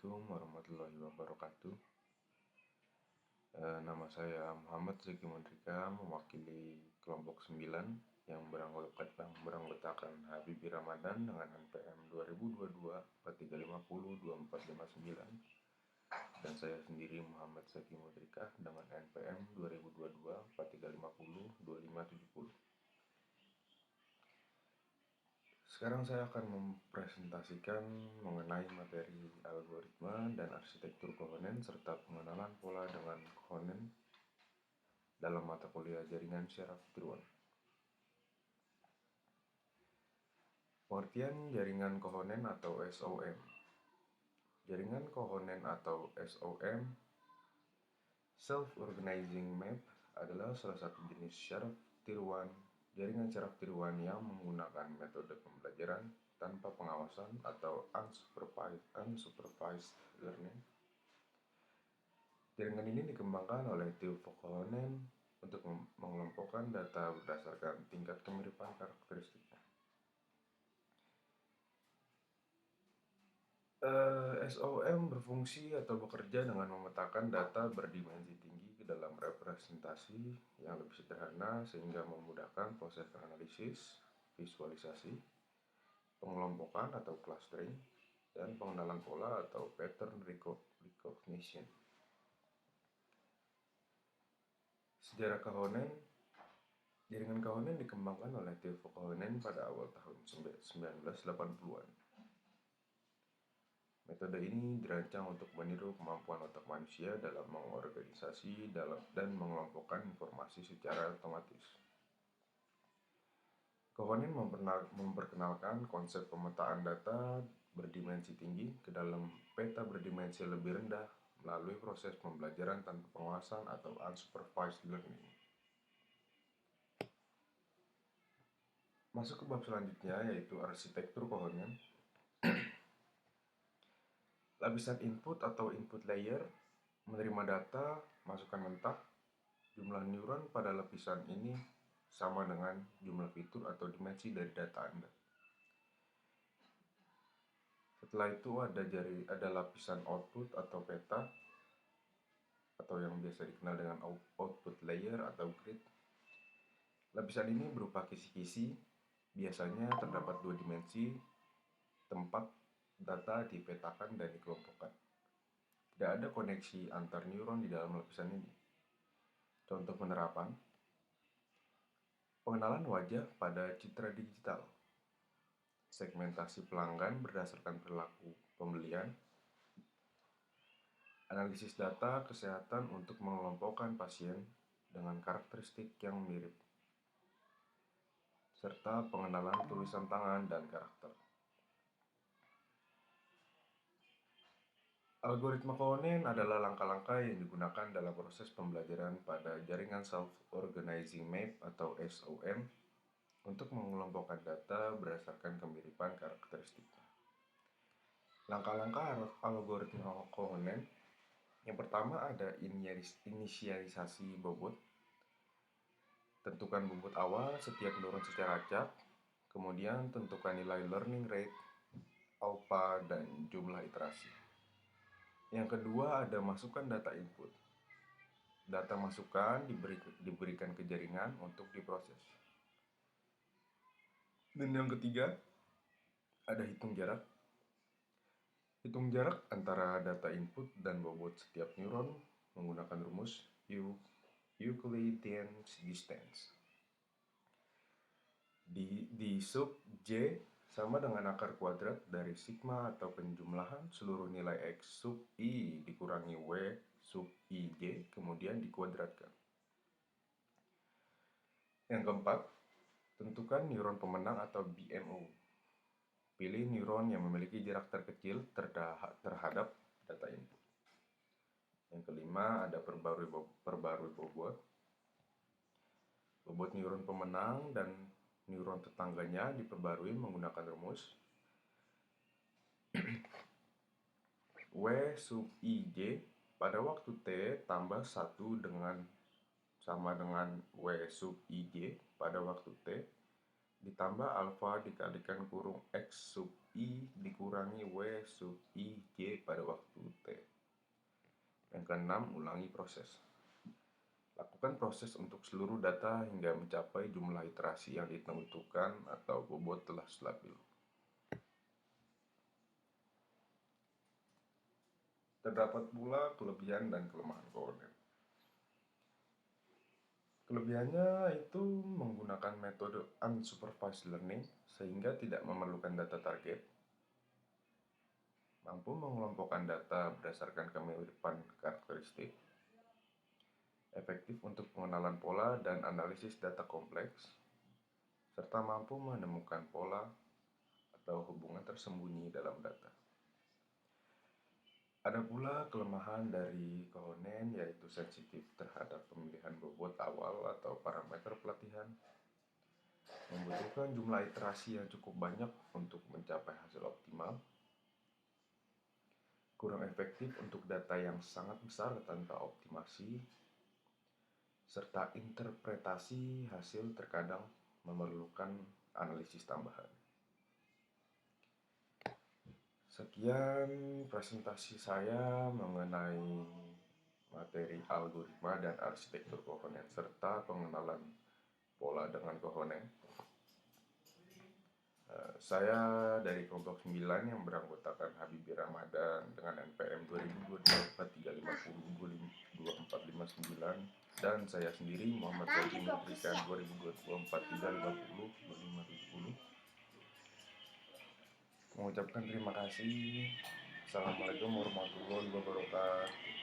Assalamualaikum warahmatullahi wabarakatuh. Nama saya Muhammad Zaki Mundrika, mewakili kelompok 9 yang beranggotakan Habibie Ramadan dengan NPM 2022 4350 2459, dan saya sendiri Muhammad Zaki Mundrika dengan NPM 2022 4350 2570. Sekarang saya akan mempresentasikan mengenai materi algoritma dan arsitektur kohonen serta pengenalan pola dengan kohonen dalam mata kuliah jaringan syaraf tiruan. Pengertian jaringan kohonen atau SOM. Jaringan kohonen atau SOM, Self-Organizing Map, adalah salah satu jenis syaraf tiruan, jaringan syaraf tiruan yang menggunakan metode pembelajaran tanpa pengawasan atau unsupervised learning. Jaringan ini dikembangkan oleh Teuvo Kohonen untuk mengelompokkan data berdasarkan tingkat kemiripan karakteristiknya. SOM berfungsi atau bekerja dengan memetakan data berdimensi tinggi ke dalam representasi yang lebih sederhana sehingga memudahkan proses analisis, visualisasi, pengelompokan atau clustering, dan pengenalan pola atau pattern recognition. Sejarah Kohonen. Jaringan Kohonen dikembangkan oleh Teuvo Kohonen pada awal tahun 1980-an. Metode ini dirancang untuk meniru kemampuan otak manusia dalam mengorganisasi dan mengelompokkan informasi secara otomatis. Kohonen memperkenalkan konsep pemetaan data berdimensi tinggi ke dalam peta berdimensi lebih rendah melalui proses pembelajaran tanpa pengawasan atau unsupervised learning. Masuk ke bab selanjutnya, yaitu arsitektur kohonen. Lapisan input atau input layer menerima data masukan mentah. Jumlah neuron pada lapisan ini sama dengan jumlah fitur atau dimensi dari data Anda. Setelah itu ada lapisan output atau peta, atau yang biasa dikenal dengan output layer atau grid. Lapisan ini berupa kisi-kisi, biasanya terdapat dua dimensi tempat data dipetakan dan dikelompokkan. Tidak ada koneksi antar neuron di dalam lapisan ini. Contoh penerapan: pengenalan wajah pada citra digital, segmentasi pelanggan berdasarkan perilaku pembelian, analisis data kesehatan untuk mengelompokkan pasien dengan karakteristik yang mirip, serta pengenalan tulisan tangan dan karakter. Algoritma Kohonen adalah langkah-langkah yang digunakan dalam proses pembelajaran pada jaringan Self-Organizing Map atau SOM untuk mengelompokkan data berdasarkan kemiripan karakteristiknya. Langkah-langkah algoritma Kohonen. Yang pertama ada inisialisasi bobot. Tentukan bobot awal setiap neuron secara acak. Kemudian tentukan nilai learning rate, alpha, dan jumlah iterasi. Yang kedua ada masukkan data input. Data masukan diberikan ke jaringan untuk diproses. Dan yang ketiga ada hitung jarak. Hitung jarak antara data input dan bobot setiap neuron menggunakan rumus Euclidean distance. Di sub J sama dengan akar kuadrat dari sigma atau penjumlahan seluruh nilai X sub I dikurangi W sub IJ kemudian dikuadratkan. Yang keempat, tentukan neuron pemenang atau BMO. Pilih neuron yang memiliki jarak terkecil terhadap data input. Yang kelima ada perbarui bobot. Bobot neuron pemenang dan neuron tetangganya diperbarui menggunakan rumus W sub IJ pada waktu T tambah 1 sama dengan W sub IJ pada waktu T ditambah alfa dikalikan kurung X sub I dikurangi W sub IJ pada waktu keenam, ulangi proses. Lakukan proses untuk seluruh data hingga mencapai jumlah iterasi yang ditentukan atau bobot telah stabil. Terdapat pula kelebihan dan kelemahan kohonen. Kelebihannya itu menggunakan metode unsupervised learning sehingga tidak memerlukan data target, mampu mengelompokkan data berdasarkan kemiripan karakteristik, efektif untuk pengenalan pola dan analisis data kompleks, serta mampu menemukan pola atau hubungan tersembunyi dalam data. Ada pula kelemahan dari kohonen, yaitu sensitif terhadap pemilihan bobot awal atau parameter pelatihan, membutuhkan jumlah iterasi yang cukup banyak untuk mencapai hasil optimal, kurang efektif untuk data yang sangat besar tanpa optimasi, serta interpretasi hasil terkadang memerlukan analisis tambahan. Sekian presentasi saya mengenai materi algoritma dan arsitektur kohonen serta pengenalan pola dengan kohonen. Saya dari kelompok 9 yang beranggotakan Habibie Ramadan dengan NPM 2022-350-2459 dan saya sendiri Muhammad Wajib Nutrikan 2024-350-2570 mengucapkan terima kasih. Assalamualaikum warahmatullahi wabarakatuh.